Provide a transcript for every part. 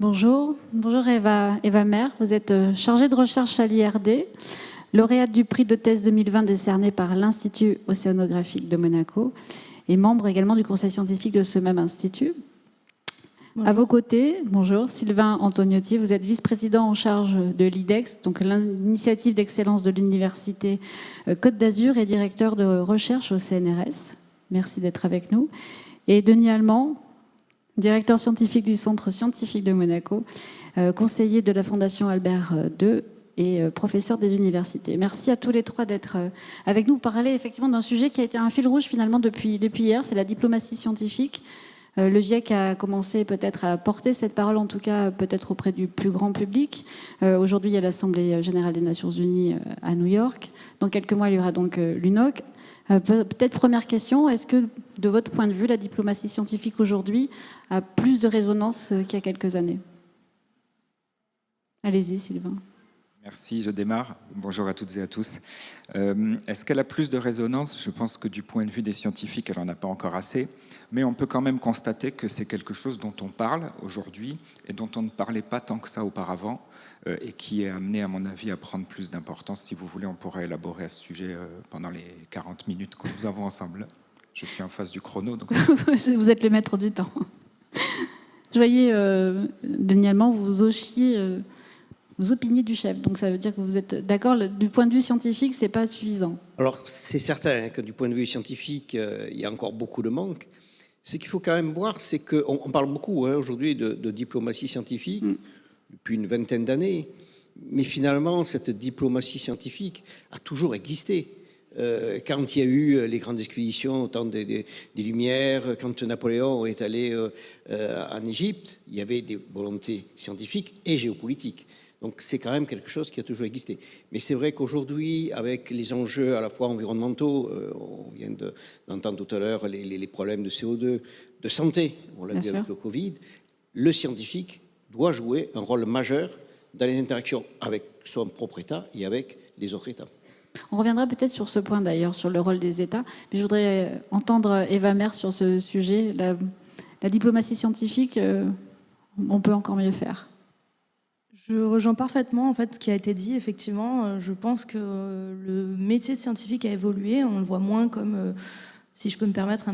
Bonjour, bonjour Eva Mer, vous êtes chargée de recherche à l'IRD, lauréate du prix de thèse 2020 décerné par l'Institut océanographique de Monaco et membre également du conseil scientifique de ce même institut. Bonjour. À vos côtés, bonjour, Sylvain Antoniotti, vous êtes vice-président en charge de l'IDEX, donc l'initiative d'excellence de l'Université Côte d'Azur et directeur de recherche au CNRS. Merci d'être avec nous. Et Denis Allemand, directeur scientifique du Centre scientifique de Monaco, conseiller de la Fondation Albert II et professeur des universités. Merci à tous les trois d'être avec nous pour parler effectivement d'un sujet qui a été un fil rouge finalement depuis hier, c'est la diplomatie scientifique. Le GIEC a commencé peut-être à porter cette parole, en tout cas peut-être auprès du plus grand public. Aujourd'hui, il y a l'Assemblée générale des Nations Unies à New York. Dans quelques mois, il y aura donc l'UNOC. Peut-être première question, est-ce que de votre point de vue, la diplomatie scientifique aujourd'hui a plus de résonance qu'il y a quelques années? Allez-y, Sylvain. Merci, je démarre. Bonjour à toutes et à tous. Est-ce qu'elle a plus de résonance? Je pense que du point de vue des scientifiques, elle n'en a pas encore assez. Mais on peut quand même constater que c'est quelque chose dont on parle aujourd'hui et dont on ne parlait pas tant que ça auparavant et qui est amené, à mon avis, à prendre plus d'importance. Si vous voulez, on pourrait élaborer à ce sujet pendant les 40 minutes que nous avons ensemble. Je suis en face du chrono. Donc... Vous êtes le maître du temps. Je voyais, Denis Allemand, vous hochiez... Vous opiniez du chef, donc ça veut dire que vous êtes d'accord, du point de vue scientifique, c'est pas suffisant. Alors c'est certain que du point de vue scientifique, il y a encore beaucoup de manques. Ce qu'il faut quand même voir, c'est qu'on parle beaucoup aujourd'hui de diplomatie scientifique depuis une vingtaine d'années, mais finalement cette diplomatie scientifique a toujours existé. Quand il y a eu les grandes expéditions au temps des Lumières, quand Napoléon est allé en Égypte, il y avait des volontés scientifiques et géopolitiques. Donc c'est quand même quelque chose qui a toujours existé. Mais c'est vrai qu'aujourd'hui, avec les enjeux à la fois environnementaux, on vient d'entendre tout à l'heure les problèmes de CO2, de santé, on l'a vu avec le Covid, le scientifique doit jouer un rôle majeur dans les interactions avec son propre État et avec les autres États. On reviendra peut-être sur ce point d'ailleurs, sur le rôle des États. Mais je voudrais entendre Eva Mer sur ce sujet. La diplomatie scientifique, on peut encore mieux faire. Je rejoins parfaitement en fait ce qui a été dit. Effectivement, je pense que le métier de scientifique a évolué. On le voit moins comme, si je peux me permettre,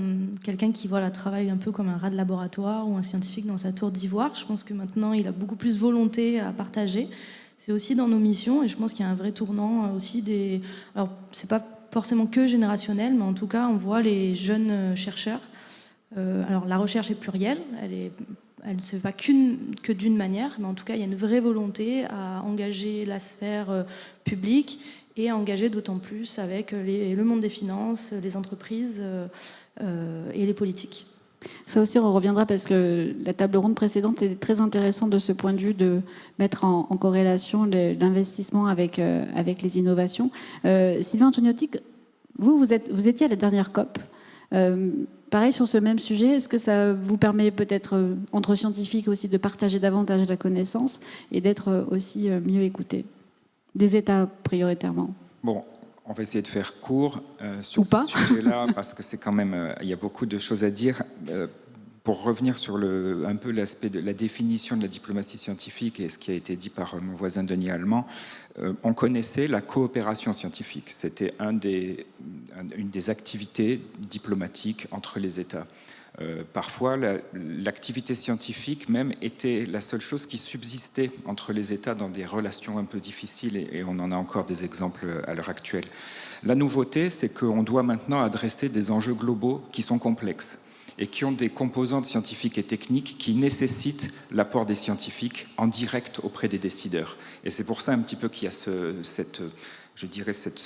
quelqu'un qui travaille un peu comme un rat de laboratoire ou un scientifique dans sa tour d'ivoire. Je pense que maintenant, il a beaucoup plus volonté à partager. C'est aussi dans nos missions et je pense qu'il y a un vrai tournant aussi des... Alors, c'est pas forcément que générationnel, mais en tout cas, on voit les jeunes chercheurs. Alors, la recherche est plurielle, elle ne se fait pas que d'une manière, mais en tout cas, il y a une vraie volonté à engager la sphère publique et à engager d'autant plus avec le monde des finances, les entreprises et les politiques. Ça aussi, on reviendra parce que la table ronde précédente était très intéressante de ce point de vue de mettre en corrélation l'investissement avec les innovations. Sylvain Antoniotti, vous étiez à la dernière COP. Pareil sur ce même sujet, est-ce que ça vous permet peut-être, entre scientifiques aussi, de partager davantage la connaissance et d'être aussi mieux écoutés? Des États prioritairement. Bon, on va essayer de faire court sur ce sujet-là, parce que c'est quand même, il y a beaucoup de choses à dire. Pour revenir sur un peu l'aspect de la définition de la diplomatie scientifique et ce qui a été dit par mon voisin Denis Allemand, on connaissait la coopération scientifique. C'était une des activités diplomatiques entre les États. Parfois, l'activité scientifique même était la seule chose qui subsistait entre les États dans des relations un peu difficiles, et on en a encore des exemples à l'heure actuelle. La nouveauté, c'est qu'on doit maintenant adresser des enjeux globaux qui sont complexes et qui ont des composantes scientifiques et techniques qui nécessitent l'apport des scientifiques en direct auprès des décideurs. Et c'est pour ça un petit peu qu'il y a ce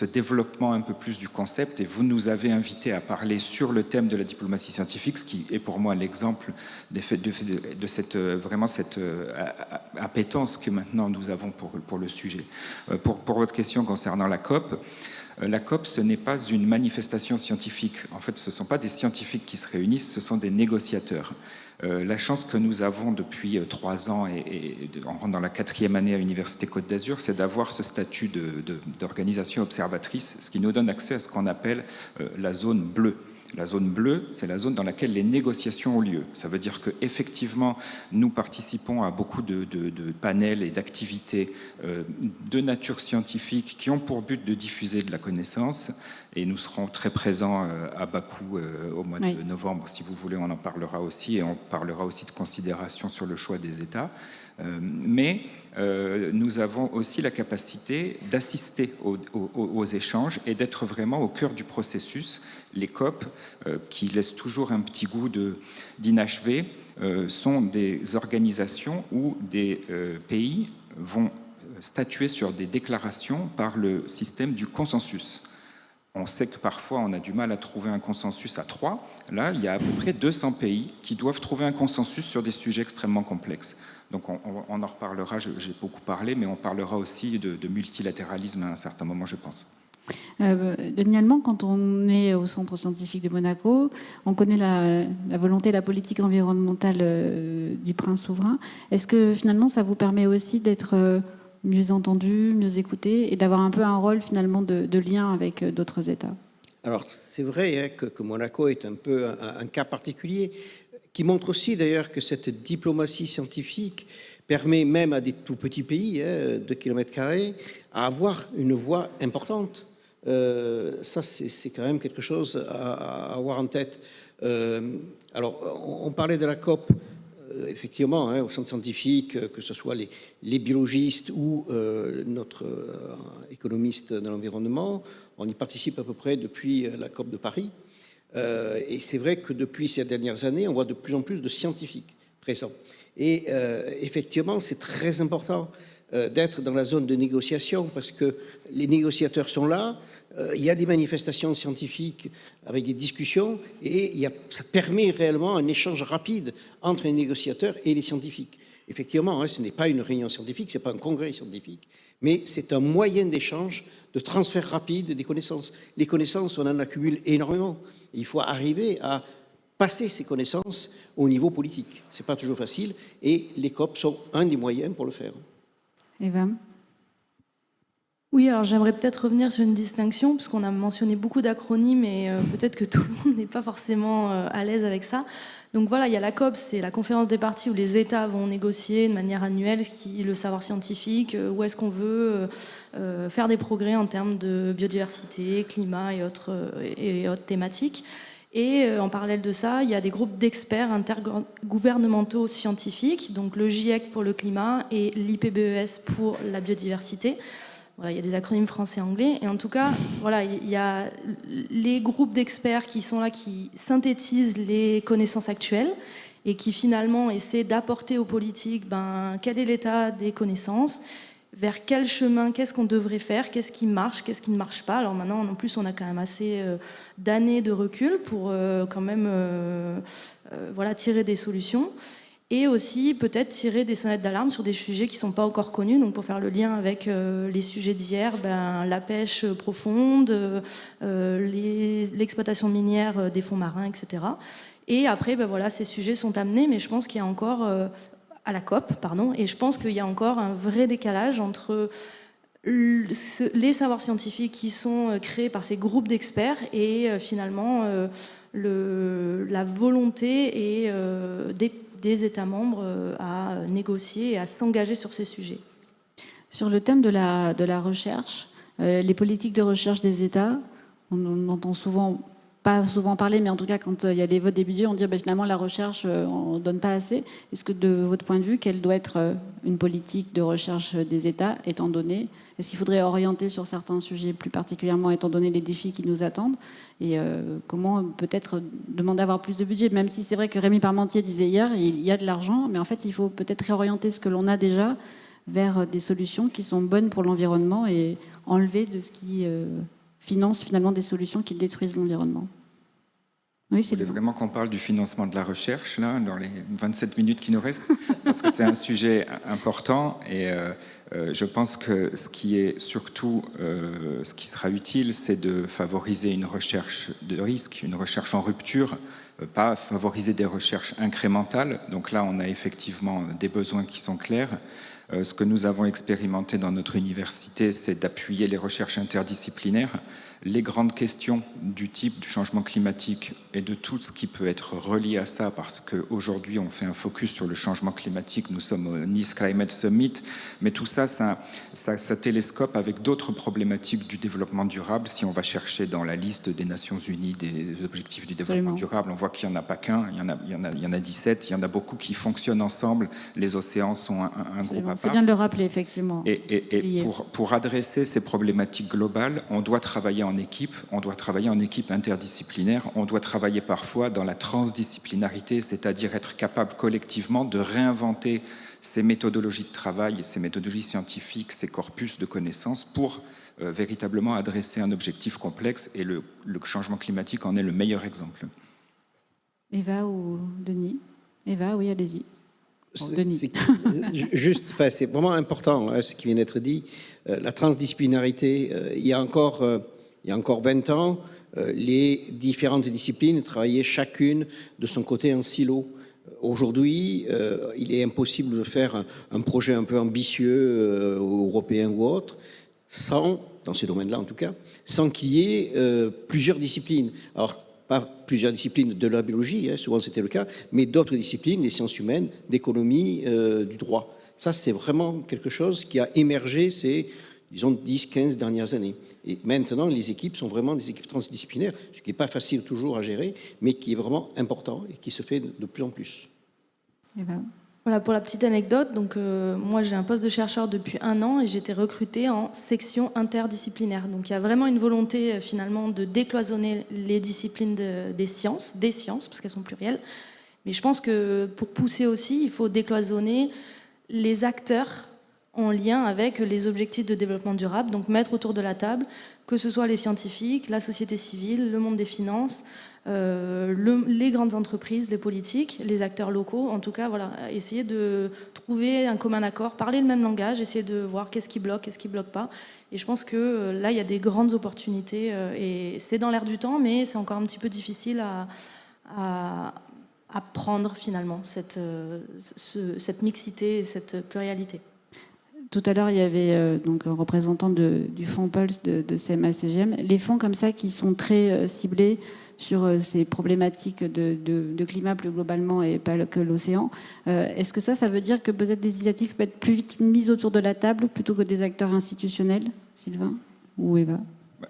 développement un peu plus du concept, et vous nous avez invités à parler sur le thème de la diplomatie scientifique, ce qui est pour moi l'exemple de cette appétence que maintenant nous avons pour le sujet. Pour votre question concernant la COP, ce n'est pas une manifestation scientifique. En fait, ce ne sont pas des scientifiques qui se réunissent, ce sont des négociateurs. La chance que nous avons depuis 3 ans, et on rentre dans la 4e année à l'Université Côte d'Azur, c'est d'avoir ce statut d'organisation observatrice, ce qui nous donne accès à ce qu'on appelle la zone bleue. La zone bleue, c'est la zone dans laquelle les négociations ont lieu. Ça veut dire qu'effectivement, nous participons à beaucoup de panels et d'activités de nature scientifique qui ont pour but de diffuser de la connaissance. Et nous serons très présents à Bakou au mois de novembre, si vous voulez, on en parlera aussi. Et on parlera aussi de considérations sur le choix des États. Mais nous avons aussi la capacité d'assister aux échanges et d'être vraiment au cœur du processus. Les COP, qui laissent toujours un petit goût d'inachevé, sont des organisations où des pays vont statuer sur des déclarations par le système du consensus. On sait que parfois on a du mal à trouver un consensus à 3. Là, il y a à peu près 200 pays qui doivent trouver un consensus sur des sujets extrêmement complexes. Donc on en reparlera, j'ai beaucoup parlé, mais on parlera aussi de multilatéralisme à un certain moment, je pense. Denis Allemand, quand on est au Centre scientifique de Monaco, on connaît la volonté, la politique environnementale du prince souverain. Est-ce que finalement ça vous permet aussi d'être mieux entendu, mieux écouté et d'avoir un peu un rôle finalement de lien avec d'autres États? Alors c'est vrai que Monaco est un peu un cas particulier qui montre aussi d'ailleurs que cette diplomatie scientifique permet même à des tout petits pays, 2 km², à avoir une voix importante. Ça, c'est quand même quelque chose à avoir en tête. Alors, on parlait de la COP, effectivement, au centre scientifique, que ce soit les biologistes ou notre économiste de l'environnement, on y participe à peu près depuis la COP de Paris. Et c'est vrai que depuis ces dernières années, on voit de plus en plus de scientifiques présents. Et effectivement, c'est très important d'être dans la zone de négociation parce que les négociateurs sont là, il y a des manifestations scientifiques avec des discussions et ça permet réellement un échange rapide entre les négociateurs et les scientifiques. Effectivement, ce n'est pas une réunion scientifique, ce n'est pas un congrès scientifique, mais c'est un moyen d'échange, de transfert rapide des connaissances. Les connaissances, on en accumule énormément. Il faut arriver à passer ces connaissances au niveau politique. Ce n'est pas toujours facile et les COP sont un des moyens pour le faire. Eva ? Oui, alors j'aimerais peut-être revenir sur une distinction, puisqu'on a mentionné beaucoup d'acronymes et peut-être que tout le monde n'est pas forcément à l'aise avec ça. Donc voilà, il y a la COP, c'est la conférence des parties où les États vont négocier de manière annuelle le savoir scientifique, où est-ce qu'on veut faire des progrès en termes de biodiversité, climat et autres thématiques. Et en parallèle de ça, il y a des groupes d'experts intergouvernementaux scientifiques, donc le GIEC pour le climat et l'IPBES pour la biodiversité. Voilà, il y a des acronymes français et anglais. Et en tout cas, voilà, il y a les groupes d'experts qui sont là, qui synthétisent les connaissances actuelles et qui finalement essaient d'apporter aux politiques quel est l'état des connaissances, vers quel chemin, qu'est-ce qu'on devrait faire, qu'est-ce qui marche, qu'est-ce qui ne marche pas. Alors maintenant, en plus, on a quand même assez d'années de recul pour quand même tirer des solutions. Et aussi peut-être tirer des sonnettes d'alarme sur des sujets qui ne sont pas encore connus. Donc pour faire le lien avec les sujets d'hier, la pêche profonde, l'exploitation minière des fonds marins, etc. Et après, ces sujets sont amenés, mais je pense qu'il y a encore, à la COP, pardon, et je pense qu'il y a encore un vrai décalage entre les savoirs scientifiques qui sont créés par ces groupes d'experts et finalement la volonté et des États membres à négocier et à s'engager sur ces sujets. Sur le thème de la recherche, les politiques de recherche des États, on entend souvent, pas souvent parler, mais en tout cas quand il y a les votes des budgets, on dit finalement la recherche, on ne donne pas assez. Est-ce que de votre point de vue, quelle doit être une politique de recherche des États, étant donné, est-ce qu'il faudrait orienter sur certains sujets plus particulièrement, étant donné les défis qui nous attendent? Et comment peut-être demander à avoir plus de budget, même si c'est vrai que Rémi Parmentier disait hier, il y a de l'argent, mais en fait il faut peut-être réorienter ce que l'on a déjà vers des solutions qui sont bonnes pour l'environnement et enlever de ce qui finance finalement des solutions qui détruisent l'environnement. Oui, c'est vraiment qu'on parle du financement de la recherche, là, dans les 27 minutes qui nous restent, parce que c'est un sujet important et je pense que ce qui est surtout, ce qui sera utile, c'est de favoriser une recherche de risque, une recherche en rupture, pas favoriser des recherches incrémentales. Donc là, on a effectivement des besoins qui sont clairs. Ce que nous avons expérimenté dans notre université, c'est d'appuyer les recherches interdisciplinaires. Les grandes questions du type du changement climatique et de tout ce qui peut être relié à ça, parce qu'aujourd'hui, on fait un focus sur le changement climatique, nous sommes au Nice Climate Summit, mais tout ça, ça télescope avec d'autres problématiques du développement durable. Si on va chercher dans la liste des Nations Unies des objectifs du développement durable, on voit qu'il n'y en a pas qu'un, il y en a 17, il y en a beaucoup qui fonctionnent ensemble. Les océans sont un groupe à part. C'est bien de le rappeler, effectivement. Et pour adresser ces problématiques globales, on doit travailler en équipe, interdisciplinaire, on doit travailler parfois dans la transdisciplinarité, c'est-à-dire être capable collectivement de réinventer ces méthodologies de travail, ces méthodologies scientifiques, ces corpus de connaissances pour véritablement adresser un objectif complexe, et le changement climatique en est le meilleur exemple. Eva ou Denis? Eva, oui, allez-y. Juste, c'est vraiment important ce qui vient d'être dit. La transdisciplinarité, il y a encore 20 ans, les différentes disciplines travaillaient chacune de son côté en silo. Aujourd'hui, il est impossible de faire un projet un peu ambitieux, européen ou autre, dans ces domaines-là en tout cas, sans qu'il y ait plusieurs disciplines. Alors, pas plusieurs disciplines de la biologie, souvent c'était le cas, mais d'autres disciplines, les sciences humaines, d'économie, du droit. Ça, c'est vraiment quelque chose qui a émergé ces, disons, 10-15 dernières années. Et maintenant, les équipes sont vraiment des équipes transdisciplinaires, ce qui n'est pas facile toujours à gérer, mais qui est vraiment important et qui se fait de plus en plus. Et ben. Voilà, pour la petite anecdote, donc moi j'ai un poste de chercheur depuis 1 an et j'ai été recrutée en section interdisciplinaire. Donc il y a vraiment une volonté finalement de décloisonner les disciplines des sciences, parce qu'elles sont plurielles. Mais je pense que pour pousser aussi, il faut décloisonner les acteurs en lien avec les objectifs de développement durable, donc mettre autour de la table, que ce soit les scientifiques, la société civile, le monde des finances, les grandes entreprises, les politiques, les acteurs locaux, en tout cas, voilà, essayer de trouver un commun accord, parler le même langage, essayer de voir qu'est-ce qui bloque pas. Et je pense que là, il y a des grandes opportunités et c'est dans l'air du temps, mais c'est encore un petit peu difficile à prendre finalement cette mixité et cette pluralité. Tout à l'heure, il y avait donc un représentant du fonds Pulse de CMA-CGM. Les fonds comme ça qui sont très ciblés sur ces problématiques de climat plus globalement et pas que l'océan. Est-ce que ça veut dire que peut-être des initiatives peuvent être plus vite mises autour de la table plutôt que des acteurs institutionnels, Sylvain ou Eva?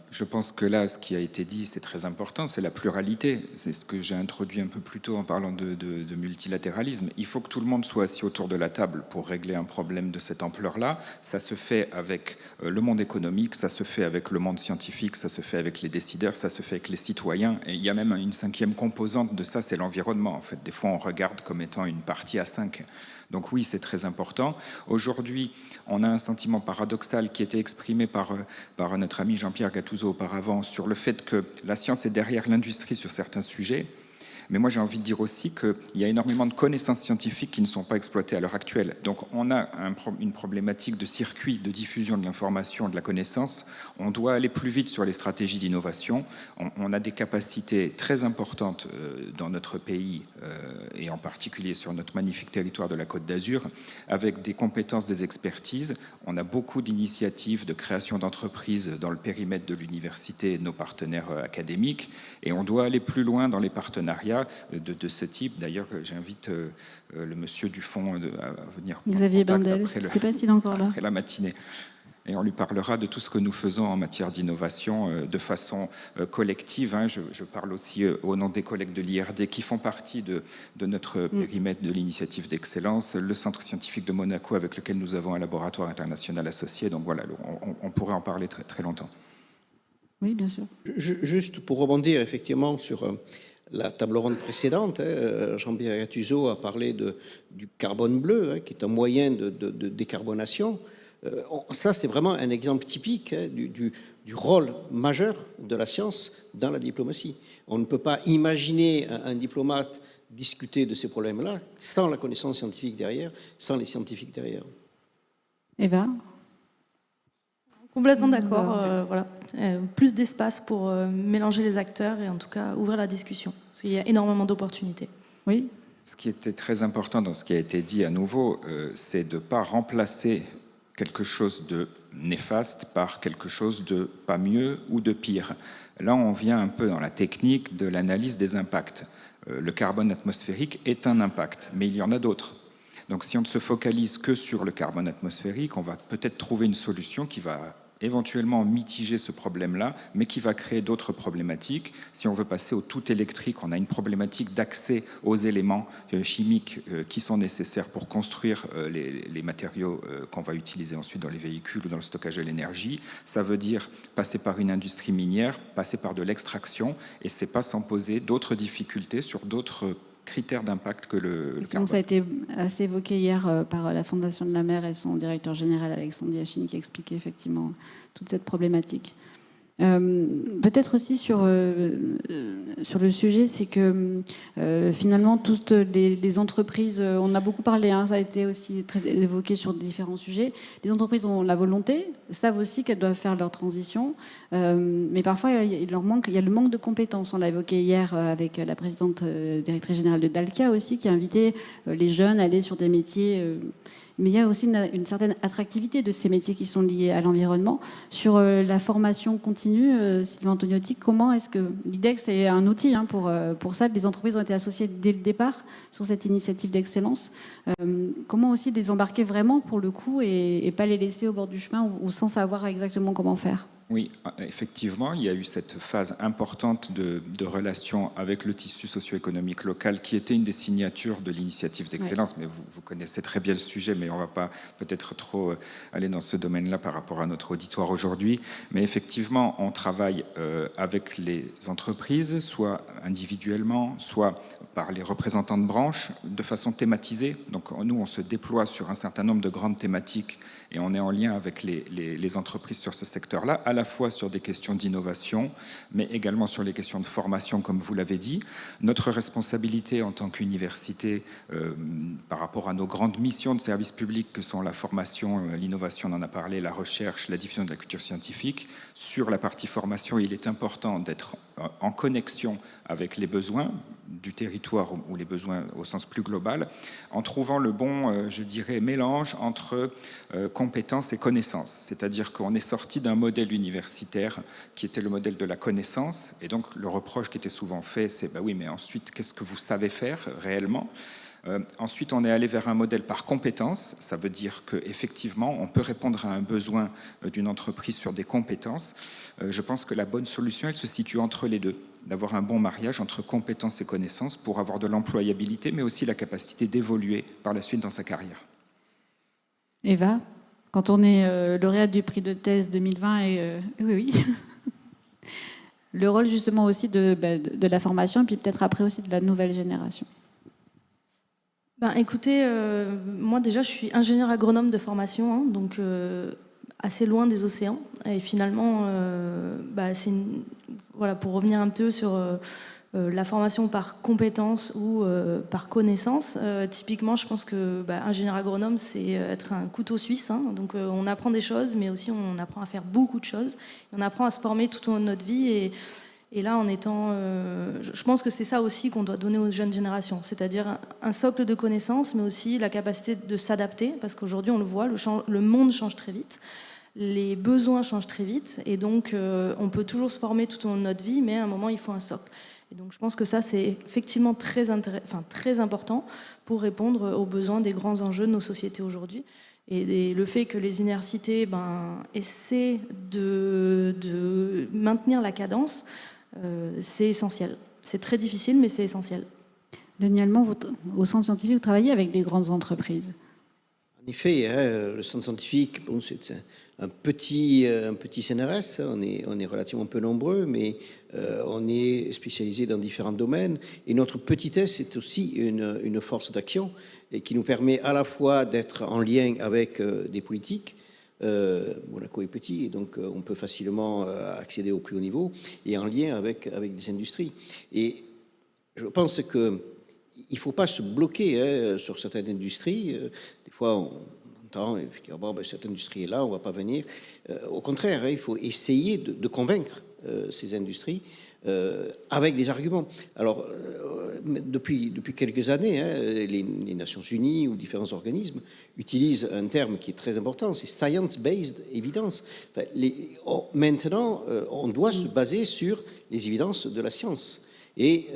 Je pense que là, ce qui a été dit, c'est très important, c'est la pluralité. C'est ce que j'ai introduit un peu plus tôt en parlant de multilatéralisme. Il faut que tout le monde soit assis autour de la table pour régler un problème de cette ampleur-là. Ça se fait avec le monde économique, ça se fait avec le monde scientifique, ça se fait avec les décideurs, ça se fait avec les citoyens. Et il y a même une 5e composante de ça, c'est l'environnement. En fait, des fois, on regarde comme étant une partie à 5. Donc oui, c'est très important. Aujourd'hui, on a un sentiment paradoxal qui était exprimé par notre ami Jean-Pierre Gattuso auparavant sur le fait que la science est derrière l'industrie sur certains sujets. Mais moi, j'ai envie de dire aussi qu'il y a énormément de connaissances scientifiques qui ne sont pas exploitées à l'heure actuelle. Donc, on a une problématique de circuit de diffusion de l'information, de la connaissance. On doit aller plus vite sur les stratégies d'innovation. On a des capacités très importantes dans notre pays, et en particulier sur notre magnifique territoire de la Côte d'Azur, avec des compétences, des expertises. On a beaucoup d'initiatives de création d'entreprises dans le périmètre de l'université et de nos partenaires académiques. Et on doit aller plus loin dans les partenariats de ce type. D'ailleurs, j'invite le monsieur du fonds à venir. Xavier Bendel, je ne sais pas s'il est encore là. Après la matinée. Et on lui parlera de tout ce que nous faisons en matière d'innovation de façon collective. Je parle aussi au nom des collègues de l'IRD qui font partie de notre périmètre de l'initiative d'excellence, le Centre scientifique de Monaco avec lequel nous avons un laboratoire international associé. Donc voilà, on pourrait en parler très, très longtemps. Oui, bien sûr. Juste pour rebondir effectivement sur la table ronde précédente, Jean-Pierre Gattuso a parlé du carbone bleu, qui est un moyen de décarbonation. Ça, c'est vraiment un exemple typique du rôle majeur de la science dans la diplomatie. On ne peut pas imaginer un diplomate discuter de ces problèmes-là sans la connaissance scientifique derrière, sans les scientifiques derrière. Eva ? Complètement d'accord. Voilà. Plus d'espace pour mélanger les acteurs et en tout cas ouvrir la discussion. Parce qu'il y a énormément d'opportunités. Oui. Ce qui était très important dans ce qui a été dit à nouveau, c'est de ne pas remplacer quelque chose de néfaste par quelque chose de pas mieux ou de pire. Là, on vient un peu dans la technique de l'analyse des impacts. Le carbone atmosphérique est un impact, mais il y en a d'autres. Donc si on ne se focalise que sur le carbone atmosphérique, on va peut-être trouver une solution qui va éventuellement mitiger ce problème-là, mais qui va créer d'autres problématiques. Si on veut passer au tout électrique, on a une problématique d'accès aux éléments chimiques qui sont nécessaires pour construire les matériaux qu'on va utiliser ensuite dans les véhicules ou dans le stockage de l'énergie. Ça veut dire passer par une industrie minière, passer par de l'extraction, et c'est pas sans poser d'autres difficultés sur d'autres critères d'impact que le carbone. Ça a été assez évoqué hier par la Fondation de la mer et son directeur général Alexandre Diachini qui expliquait effectivement toute cette problématique. Peut-être aussi sur le sujet, c'est que finalement toutes les entreprises, on a beaucoup parlé, hein, ça a été aussi très évoqué sur différents sujets, les entreprises ont la volonté, savent aussi qu'elles doivent faire leur transition, mais parfois il y a le manque de compétences. On l'a évoqué hier avec la présidente directrice générale de Dalkia aussi, qui a invité les jeunes à aller sur des métiers... mais il y a aussi une certaine attractivité de ces métiers qui sont liés à l'environnement. Sur la formation continue, Sylvain Antoniotti, comment est-ce que l'IDEX est un outil pour ça? Les entreprises ont été associées dès le départ sur cette initiative d'excellence. Comment aussi les embarquer vraiment pour le coup et pas les laisser au bord du chemin ou sans savoir exactement comment faire? Oui, effectivement, il y a eu cette phase importante de relation avec le tissu socio-économique local qui était une des signatures de l'initiative d'excellence. Ouais. Mais vous connaissez très bien le sujet, mais on ne va pas peut-être trop aller dans ce domaine-là par rapport à notre auditoire aujourd'hui. Mais effectivement, on travaille avec les entreprises, soit individuellement, soit par les représentants de branches, de façon thématisée. Donc nous, on se déploie sur un certain nombre de grandes thématiques et on est en lien avec les entreprises sur ce secteur-là, à la fois sur des questions d'innovation, mais également sur les questions de formation, comme vous l'avez dit. Notre responsabilité en tant qu'université, par rapport à nos grandes missions de service public, que sont la formation, l'innovation, on en a parlé, la recherche, la diffusion de la culture scientifique. Sur la partie formation, il est important d'être en connexion avec les besoins du territoire ou les besoins au sens plus global, en trouvant le bon, je dirais, mélange entre compétences et connaissances. C'est-à-dire qu'on est sorti d'un modèle universitaire qui était le modèle de la connaissance, et donc le reproche qui était souvent fait, c'est bah oui, mais ensuite, qu'est-ce que vous savez faire réellement ? Ensuite, on est allé vers un modèle par compétences. Ça veut dire qu'effectivement, on peut répondre à un besoin d'une entreprise sur des compétences. Je pense que la bonne solution, elle se situe entre les deux, d'avoir un bon mariage entre compétences et connaissances pour avoir de l'employabilité, mais aussi la capacité d'évoluer par la suite dans sa carrière. Eva, quand on est lauréate du prix de thèse 2020, oui. Le rôle justement aussi de la formation, et puis peut-être après aussi de la nouvelle génération. Écoutez, moi déjà je suis ingénieure agronome de formation, hein, donc assez loin des océans. Et finalement, voilà, pour revenir un peu sur la formation par compétence ou par connaissance, typiquement je pense que ingénieur agronome c'est être un couteau suisse, hein, donc on apprend des choses, mais aussi on apprend à faire beaucoup de choses. On apprend à se former tout au long de notre vie et là, en étant, je pense que c'est ça aussi qu'on doit donner aux jeunes générations, c'est-à-dire un socle de connaissances, mais aussi la capacité de s'adapter, parce qu'aujourd'hui, on le voit, le monde change très vite, les besoins changent très vite, et donc on peut toujours se former tout au long de notre vie, mais à un moment, il faut un socle. Et donc, je pense que ça, c'est effectivement très important pour répondre aux besoins des grands enjeux de nos sociétés aujourd'hui. Et le fait que les universités essaient de maintenir la cadence, c'est essentiel. C'est très difficile, mais c'est essentiel. Denis Allemand, au Centre scientifique, vous travaillez avec des grandes entreprises. En effet, le Centre scientifique, c'est un petit CNRS, on est relativement peu nombreux, mais on est spécialisé dans différents domaines. Et notre petitesse, c'est aussi une force d'action et qui nous permet à la fois d'être en lien avec des politiques. Monaco est petit et donc on peut facilement accéder au plus haut niveau et en lien avec des industries. Et je pense qu'il ne faut pas se bloquer sur certaines industries. Des fois, on entend effectivement, cette industrie est là, on ne va pas venir. Au contraire, il faut essayer de convaincre ces industries avec des arguments. Alors, depuis quelques années, les Nations Unies ou différents organismes utilisent un terme qui est très important, c'est science-based evidence. Enfin, maintenant, on doit se baser sur les évidences de la science. Et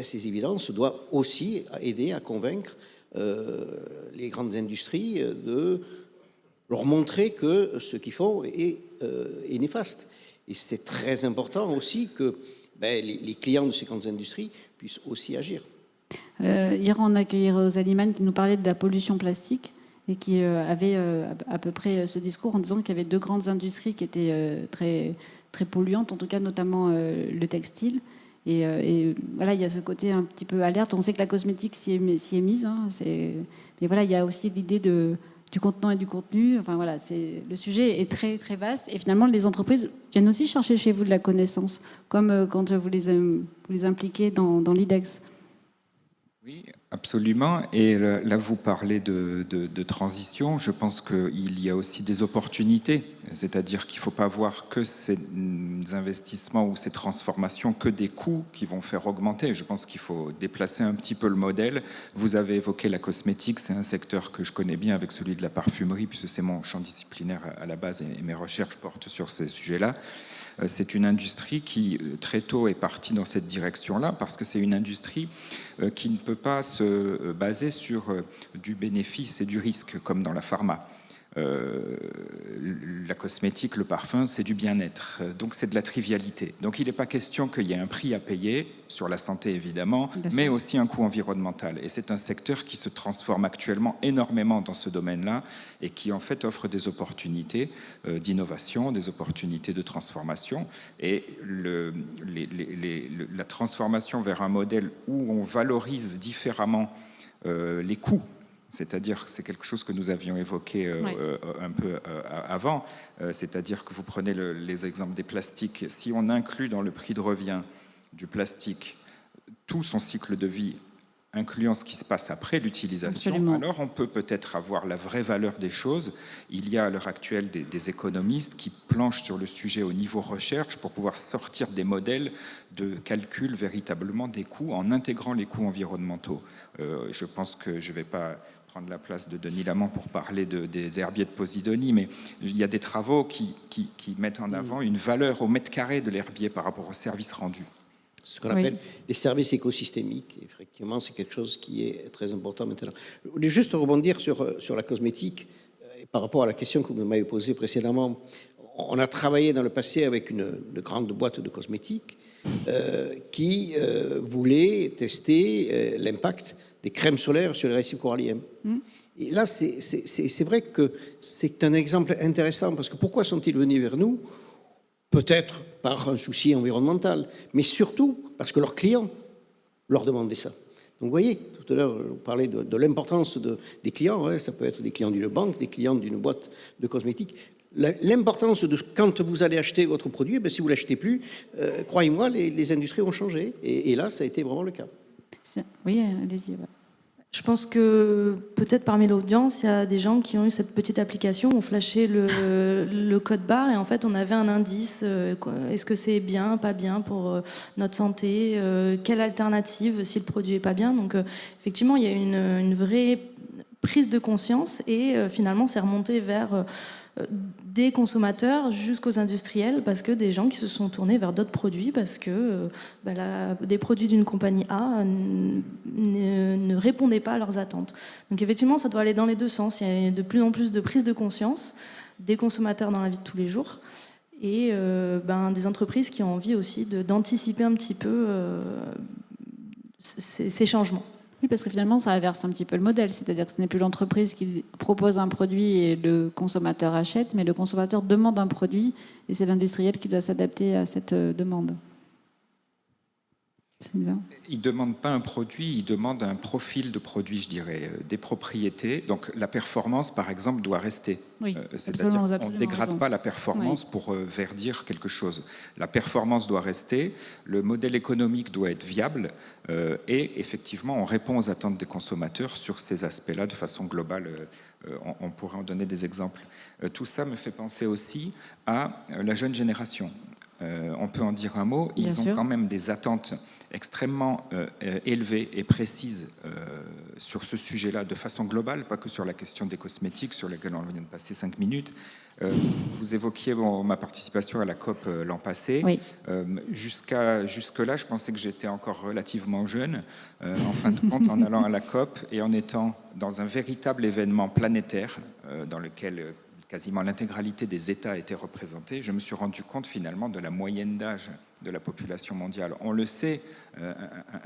ces évidences doivent aussi aider à convaincre les grandes industries de leur montrer que ce qu'ils font est néfaste. Et c'est très important aussi que les clients de ces grandes industries puissent aussi agir. Hier, on a accueilli Rose Aliman qui nous parlait de la pollution plastique et qui avait à peu près ce discours en disant qu'il y avait deux grandes industries qui étaient très, très polluantes, en tout cas notamment le textile. Et voilà, il y a ce côté un petit peu alerte. On sait que la cosmétique s'y est mise. Hein, mais voilà, il y a aussi l'idée du contenant et du contenu. Enfin voilà, le sujet est très très vaste. Et finalement, les entreprises viennent aussi chercher chez vous de la connaissance, comme quand vous les impliquez dans l'IDEX. Oui, absolument. Et là, vous parlez de transition. Je pense qu'il y a aussi des opportunités. C'est-à-dire qu'il ne faut pas voir que ces investissements ou ces transformations que des coûts qui vont faire augmenter. Je pense qu'il faut déplacer un petit peu le modèle. Vous avez évoqué la cosmétique. C'est un secteur que je connais bien avec celui de la parfumerie, puisque c'est mon champ disciplinaire à la base et mes recherches portent sur ces sujets-là. C'est une industrie qui, très tôt, est partie dans cette direction-là, parce que c'est une industrie qui ne peut pas se baser sur du bénéfice et du risque, comme dans la pharma. La cosmétique, le parfum, c'est du bien-être. Donc, c'est de la trivialité. Donc, il n'est pas question qu'il y ait un prix à payer, sur la santé évidemment, mais aussi un coût environnemental. Et c'est un secteur qui se transforme actuellement énormément dans ce domaine-là et qui, en fait, offre des opportunités d'innovation, des opportunités de transformation. Et la transformation vers un modèle où on valorise différemment les coûts, c'est-à-dire que c'est quelque chose que nous avions évoqué un peu avant, c'est-à-dire que vous prenez les exemples des plastiques. Si on inclut dans le prix de revient du plastique tout son cycle de vie, incluant ce qui se passe après l'utilisation, alors on peut peut-être avoir la vraie valeur des choses. Il y a à l'heure actuelle des économistes qui planchent sur le sujet au niveau recherche pour pouvoir sortir des modèles de calcul véritablement des coûts en intégrant les coûts environnementaux. Je pense que je ne vais pas prendre la place de Denis Lamant pour parler des herbiers de Posidonie, mais il y a des travaux qui mettent en avant une valeur au mètre carré de l'herbier par rapport au service rendu. Ce qu'on appelle les services écosystémiques. Effectivement, c'est quelque chose qui est très important maintenant. Je voulais juste rebondir sur la cosmétique par rapport à la question que vous m'avez posée précédemment. On a travaillé dans le passé avec une grande boîte de cosmétiques qui voulait tester l'impact des crèmes solaires sur les récifs coralliens. Et là, c'est vrai que c'est un exemple intéressant, parce que pourquoi sont-ils venus vers nous? Peut-être par un souci environnemental, mais surtout parce que leurs clients leur demandaient ça. Donc vous voyez, tout à l'heure, on parlait de l'importance des clients, ça peut être des clients d'une banque, des clients d'une boîte de cosmétiques. L'importance de quand vous allez acheter votre produit, si vous ne l'achetez plus, croyez-moi, les industries ont changé. Et là, ça a été vraiment le cas. Oui, allez-y. Je pense que peut-être parmi l'audience, il y a des gens qui ont eu cette petite application, on flashait le code barre et en fait on avait un indice, est-ce que c'est bien, pas bien pour notre santé, quelle alternative si le produit est pas bien. Donc effectivement il y a une vraie prise de conscience et finalement c'est remonté vers des consommateurs jusqu'aux industriels, parce que des gens qui se sont tournés vers d'autres produits parce que des produits d'une compagnie A ne répondaient pas à leurs attentes. Donc effectivement, ça doit aller dans les deux sens. Il y a de plus en plus de prise de conscience des consommateurs dans la vie de tous les jours et des entreprises qui ont envie aussi d'anticiper un petit peu ces changements. Oui, parce que finalement, ça inverse un petit peu le modèle. C'est-à-dire que ce n'est plus l'entreprise qui propose un produit et le consommateur achète, mais le consommateur demande un produit et c'est l'industriel qui doit s'adapter à cette demande. Il ne demande pas un produit, il demande un profil de produit, je dirais, des propriétés. Donc la performance, par exemple, doit rester. Oui, c'est-à-dire qu'on ne dégrade pas la performance pour verdir quelque chose. La performance doit rester, le modèle économique doit être viable et effectivement, on répond aux attentes des consommateurs sur ces aspects-là de façon globale. On pourrait en donner des exemples. Tout ça me fait penser aussi à la jeune génération. On peut en dire un mot, ils ont quand même des attentes extrêmement élevées et précises sur ce sujet-là de façon globale, pas que sur la question des cosmétiques sur laquelle on vient de passer 5 minutes. Vous évoquiez ma participation à la COP l'an passé. Oui. Jusque-là, je pensais que j'étais encore relativement jeune. En fin de compte, en allant à la COP et en étant dans un véritable événement planétaire dans lequel quasiment l'intégralité des États étaient représentés, je me suis rendu compte finalement de la moyenne d'âge de la population mondiale. On le sait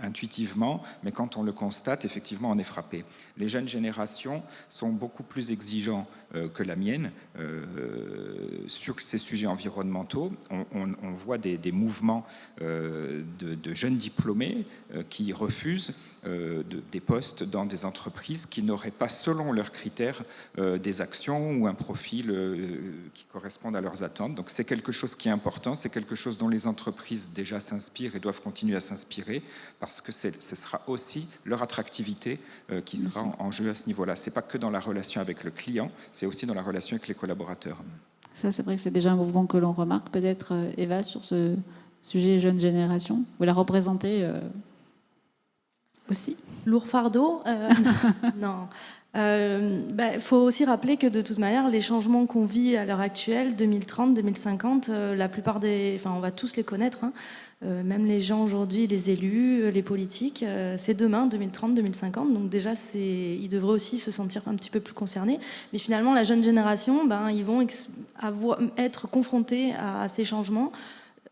intuitivement, mais quand on le constate, effectivement, on est frappé. Les jeunes générations sont beaucoup plus exigeants que la mienne sur ces sujets environnementaux. On voit des mouvements de jeunes diplômés qui refusent des postes dans des entreprises qui n'auraient pas, selon leurs critères, des actions ou un profil qui correspondent à leurs attentes. Donc c'est quelque chose qui est important, c'est quelque chose dont les entreprises déjà s'inspirent et doivent continuer à s'inspirer parce que ce sera aussi leur attractivité qui sera en jeu à ce niveau-là. C'est pas que dans la relation avec le client, c'est aussi dans la relation avec les collaborateurs. Ça, c'est vrai que c'est déjà un mouvement que l'on remarque. Peut-être, Eva, sur ce sujet jeune génération, vous la représentez aussi. Lourd fardeau non. Faut aussi rappeler que de toute manière, les changements qu'on vit à l'heure actuelle, 2030, 2050, la plupart on va tous les connaître, hein, même les gens aujourd'hui, les élus, les politiques, c'est demain, 2030, 2050. Donc déjà, ils devraient aussi se sentir un petit peu plus concernés. Mais finalement, la jeune génération, ils vont être confrontés à ces changements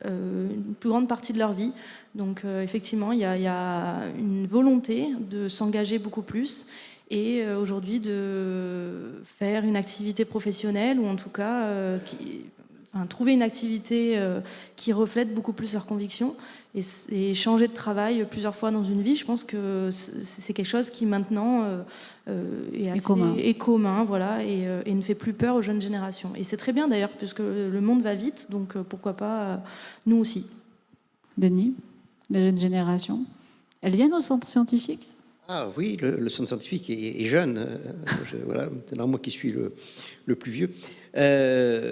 une plus grande partie de leur vie. Donc effectivement, il y a une volonté de s'engager beaucoup plus et aujourd'hui de faire une activité professionnelle ou en tout cas trouver une activité qui reflète beaucoup plus leurs convictions et changer de travail plusieurs fois dans une vie. Je pense que c'est quelque chose qui maintenant est commun voilà, et ne fait plus peur aux jeunes générations. Et c'est très bien d'ailleurs, puisque le monde va vite, donc pourquoi pas nous aussi. Denis, la jeune génération, elles viennent au centre scientifique ? Ah oui, le centre scientifique est jeune. Voilà, c'est moi qui suis le plus vieux.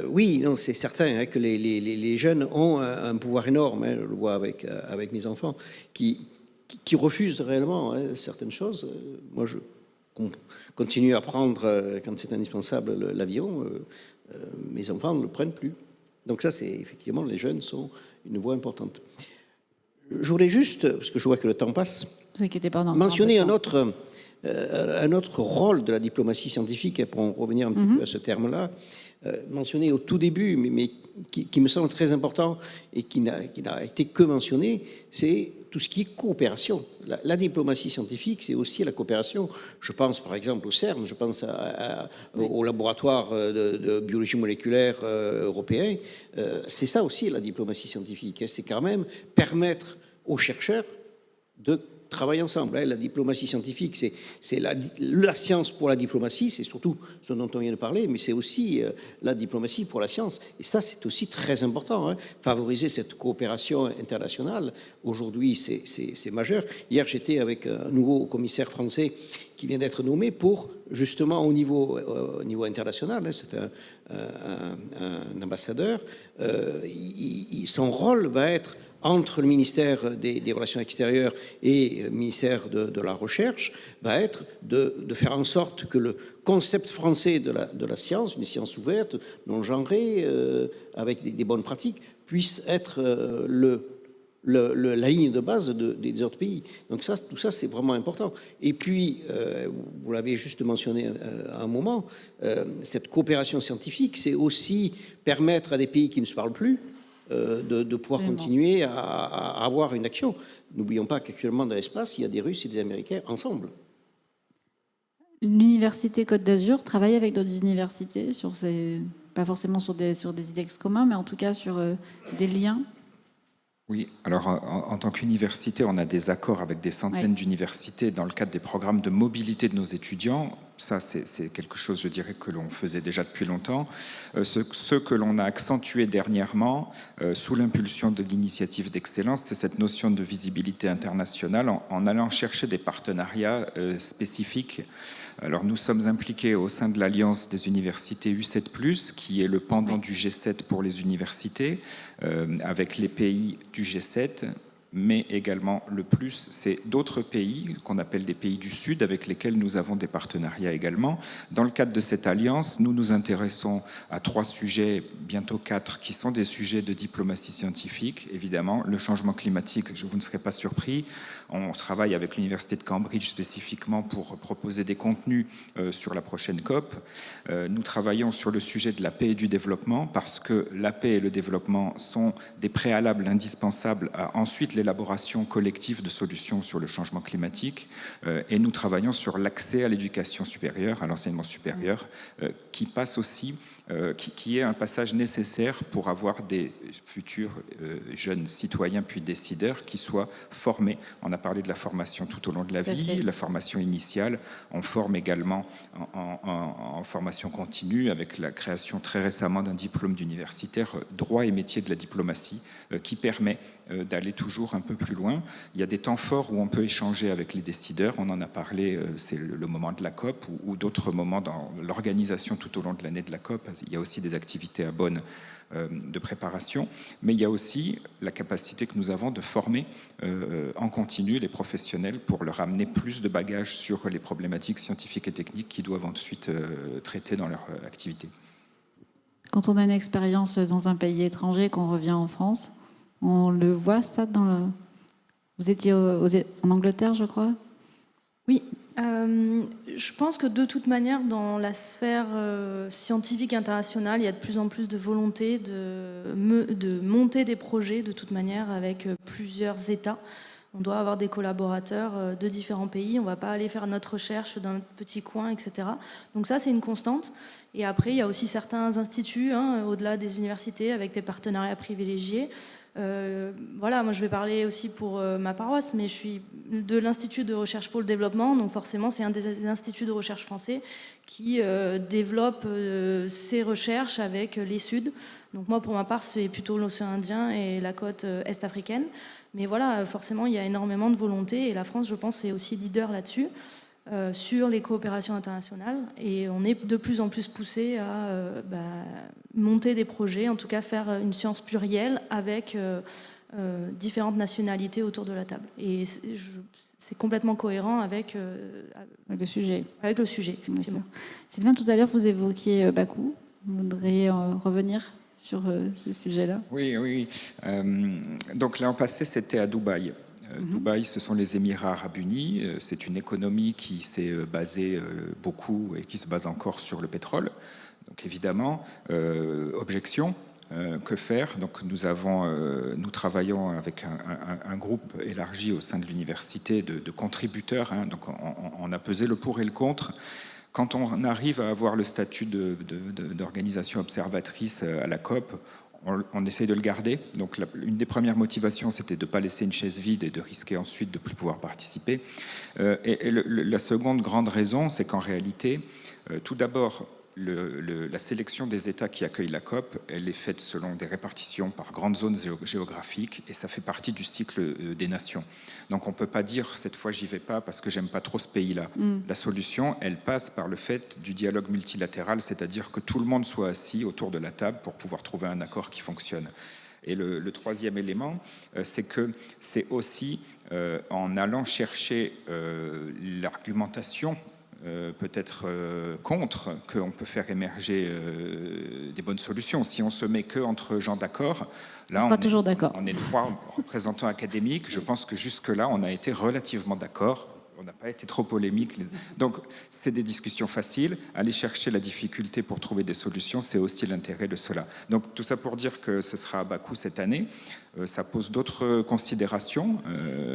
Oui, non, c'est certain que les jeunes ont un pouvoir énorme. Je le vois avec mes enfants qui refusent réellement certaines choses. Moi, je continue à prendre, quand c'est indispensable, l'avion. Mes enfants ne le prennent plus. Donc ça, c'est effectivement, les jeunes sont une voix importante. Je voulais juste, parce que je vois que le temps passe, mentionner un autre rôle de la diplomatie scientifique, et pour en revenir un petit peu à ce terme-là, mentionné au tout début, mais qui me semble très important et qui n'a été que mentionné, c'est tout ce qui est coopération. La diplomatie scientifique, c'est aussi la coopération. Je pense par exemple au CERN, je pense au laboratoire de biologie moléculaire européen. C'est ça aussi la diplomatie scientifique, c'est quand même permettre aux chercheurs de travailler ensemble. La diplomatie scientifique, c'est la science pour la diplomatie, c'est surtout ce dont on vient de parler, mais c'est aussi la diplomatie pour la science. Et ça, c'est aussi très important. Favoriser cette coopération internationale, aujourd'hui, c'est majeur. Hier, j'étais avec un nouveau commissaire français qui vient d'être nommé pour, justement, au niveau international, c'est un ambassadeur, son rôle va être entre le ministère des Relations extérieures et le ministère de la Recherche, va être de faire en sorte que le concept français de la science, une science ouverte, non genrée, avec des bonnes pratiques, puisse être la ligne de base des autres pays. Donc tout ça, c'est vraiment important. Et puis, vous l'avez juste mentionné à un moment, cette coopération scientifique, c'est aussi permettre à des pays qui ne se parlent plus de pouvoir continuer à avoir une action. N'oublions pas qu'actuellement dans l'espace, il y a des Russes et des Américains ensemble. L'Université Côte d'Azur travaille avec d'autres universités, pas forcément sur des IDEX communs, mais en tout cas sur des liens. Oui, alors en tant qu'université, on a des accords avec des centaines d'universités dans le cadre des programmes de mobilité de nos étudiants. Ça, c'est quelque chose, je dirais, que l'on faisait déjà depuis longtemps. Ce que l'on a accentué dernièrement, sous l'impulsion de l'initiative d'excellence, c'est cette notion de visibilité internationale en allant chercher des partenariats spécifiques. Alors, nous sommes impliqués au sein de l'Alliance des universités U7+, qui est le pendant du G7 pour les universités, avec les pays du G7, mais également le plus, c'est d'autres pays qu'on appelle des pays du Sud avec lesquels nous avons des partenariats également. Dans le cadre de cette alliance, nous nous intéressons à 3 sujets, bientôt 4, qui sont des sujets de diplomatie scientifique. Évidemment, le changement climatique, vous ne serez pas surpris. On travaille avec l'Université de Cambridge spécifiquement pour proposer des contenus sur la prochaine COP. Nous travaillons sur le sujet de la paix et du développement parce que la paix et le développement sont des préalables indispensables à ensuite l'élaboration collective de solutions sur le changement climatique. Et nous travaillons sur l'accès à l'éducation supérieure, à l'enseignement supérieur, qui passe aussi, qui est un passage nécessaire pour avoir des futurs jeunes citoyens puis décideurs qui soient formés. On a parlé de la formation tout au long de la vie, la formation initiale. On forme également en formation continue avec la création très récemment d'un diplôme d'universitaire droit et métier de la diplomatie qui permet d'aller toujours un peu plus loin. Il y a des temps forts où on peut échanger avec les décideurs. On en a parlé, c'est le moment de la COP ou d'autres moments dans l'organisation tout au long de l'année de la COP. Il y a aussi des activités à Bonn de préparation, mais il y a aussi la capacité que nous avons de former en continu les professionnels pour leur amener plus de bagages sur les problématiques scientifiques et techniques qu'ils doivent ensuite traiter dans leur activité. Quand on a une expérience dans un pays étranger, qu'on revient en France, on le voit ça dans le... Vous étiez en Angleterre, je crois? Oui, je pense que de toute manière, dans la sphère scientifique internationale, il y a de plus en plus de volonté de monter des projets de toute manière avec plusieurs États. On doit avoir des collaborateurs de différents pays. On ne va pas aller faire notre recherche dans notre petit coin, etc. Donc ça, c'est une constante. Et après, il y a aussi certains instituts, au-delà des universités, avec des partenariats privilégiés. Voilà, moi je vais parler aussi pour ma paroisse, mais je suis de l'Institut de recherche pour le développement, donc forcément c'est un des instituts de recherche français qui développe ses recherches avec les Suds. Donc moi pour ma part c'est plutôt l'océan Indien et la côte est africaine, mais voilà, forcément il y a énormément de volonté et la France je pense est aussi leader là-dessus. Sur les coopérations internationales et on est de plus en plus poussé à monter des projets, en tout cas faire une science plurielle avec différentes nationalités autour de la table. Et c'est complètement cohérent avec le sujet. Avec le sujet, effectivement. Sylvain, tout à l'heure, vous évoquiez Bakou. Vous voudriez revenir sur ce sujet-là? Oui. Donc l'an passé, c'était à Dubaï. Dubaï, ce sont les Émirats arabes unis. C'est une économie qui s'est basée beaucoup et qui se base encore sur le pétrole. Donc évidemment, objection. Que faire? Donc nous travaillons avec un groupe élargi au sein de l'université de contributeurs. Donc on a pesé le pour et le contre. Quand on arrive à avoir le statut d'organisation observatrice à la COP, on essaye de le garder. Donc une des premières motivations, c'était de ne pas laisser une chaise vide et de risquer ensuite de ne plus pouvoir participer. La seconde grande raison, c'est qu'en réalité, tout d'abord, la sélection des États qui accueillent la COP, elle est faite selon des répartitions par grandes zones géographiques et ça fait partie du cycle des nations. Donc on ne peut pas dire cette fois j'y vais pas parce que j'aime pas trop ce pays-là. La solution, elle passe par le fait du dialogue multilatéral, c'est-à-dire que tout le monde soit assis autour de la table pour pouvoir trouver un accord qui fonctionne. Et le troisième élément, c'est que c'est aussi en allant chercher l'argumentation peut-être contre, qu'on peut faire émerger des bonnes solutions. Si on se met que entre gens d'accord, là on est 3 représentants académiques, je pense que jusque-là on a été relativement d'accord. On n'a pas été trop polémique. Donc, c'est des discussions faciles. Aller chercher la difficulté pour trouver des solutions, c'est aussi l'intérêt de cela. Donc, tout ça pour dire que ce sera à Bakou cette année. ça pose d'autres considérations,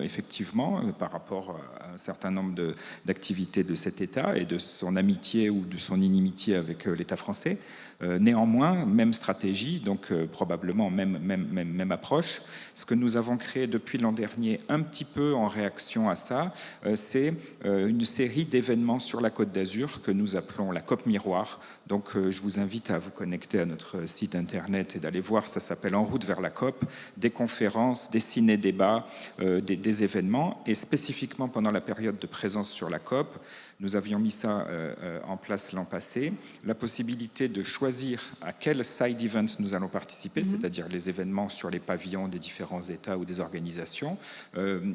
effectivement, par rapport à un certain nombre d'activités de cet État et de son amitié ou de son inimitié avec l'État français. Néanmoins, même stratégie, donc probablement même approche. Ce que nous avons créé depuis l'an dernier, un petit peu en réaction à ça, c'est une série d'événements sur la Côte d'Azur que nous appelons la COP Miroir. Donc je vous invite à vous connecter à notre site internet et d'aller voir, ça s'appelle En route vers la COP, des conférences, des ciné-débats, des événements. Et spécifiquement pendant la période de présence sur la COP, nous avions mis ça en place l'an passé, la possibilité de choisir à quels side events nous allons participer, c'est-à-dire les événements sur les pavillons des différents États ou des organisations,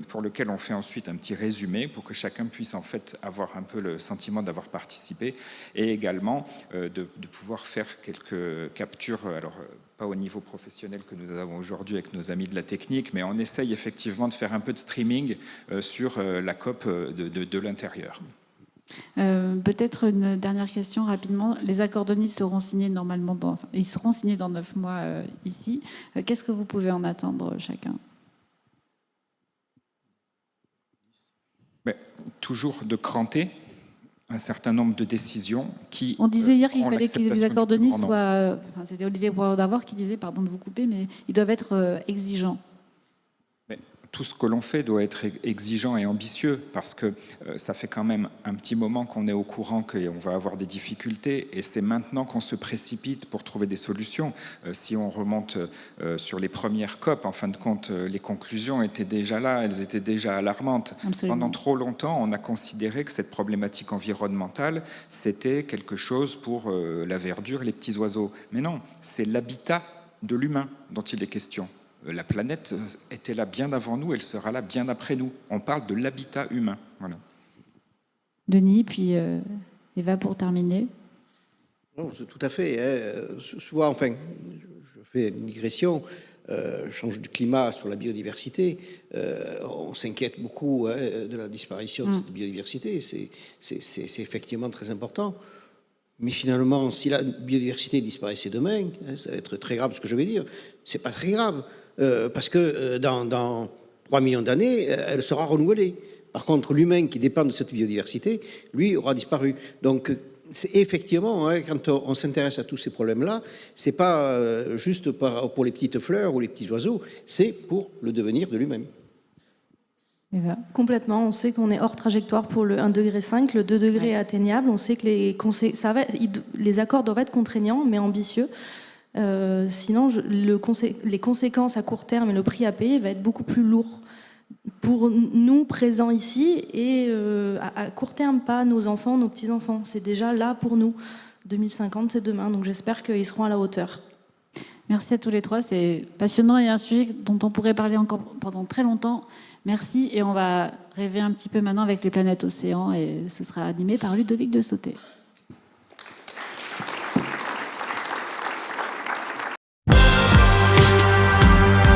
pour lesquels on fait ensuite un petit résumé pour que chacun puisse en fait avoir un peu le sentiment d'avoir participé, et également de pouvoir faire quelques captures, alors pas au niveau professionnel que nous avons aujourd'hui avec nos amis de la technique, mais on essaye effectivement de faire un peu de streaming sur la COP de l'intérieur. Peut-être une dernière question rapidement. Les accords de Nice seront signés normalement ils seront signés dans 9 mois ici. Qu'est-ce que vous pouvez en attendre chacun? Toujours de cranter un certain nombre de décisions qui... On disait hier qu'il fallait que les accords de Nice soient... Enfin, c'était Olivier Boisdavor qui disait, pardon de vous couper, mais ils doivent être exigeants. Tout ce que l'on fait doit être exigeant et ambitieux parce que ça fait quand même un petit moment qu'on est au courant qu'on va avoir des difficultés et c'est maintenant qu'on se précipite pour trouver des solutions. Si on remonte sur les premières COP, en fin de compte, les conclusions étaient déjà là, elles étaient déjà alarmantes. Absolument. Pendant trop longtemps, on a considéré que cette problématique environnementale, c'était quelque chose pour la verdure, les petits oiseaux. Mais non, c'est l'habitat de l'humain dont il est question. La planète était là bien avant nous, elle sera là bien après nous. On parle de l'habitat humain. Voilà. Denis, puis Eva pour terminer. Non, tout à fait. Souvent, enfin, je fais une digression. Change du climat sur la biodiversité. On s'inquiète beaucoup de la disparition de cette biodiversité. C'est effectivement très important. Mais finalement, si la biodiversité disparaissait demain, ça va être très grave ce que je vais dire. C'est pas très grave. Parce que dans 3 millions d'années, elle sera renouvelée. Par contre, l'humain qui dépend de cette biodiversité, lui, aura disparu. Donc, effectivement, quand on s'intéresse à tous ces problèmes-là, c'est pas juste pour les petites fleurs ou les petits oiseaux, c'est pour le devenir de lui-même. Complètement, on sait qu'on est hors trajectoire pour le 1,5 degré, le 2 degrés est atteignable, on sait que les accords doivent être contraignants mais ambitieux. Sinon, les conséquences à court terme et le prix à payer va être beaucoup plus lourd pour nous présents ici et à court terme, pas nos enfants, nos petits-enfants. C'est déjà là pour nous. 2050, c'est demain, donc j'espère qu'ils seront à la hauteur. Merci à tous les trois, c'est passionnant et un sujet dont on pourrait parler encore pendant très longtemps. Merci et on va rêver un petit peu maintenant avec les planètes océans et ce sera animé par Ludovic de Sauté.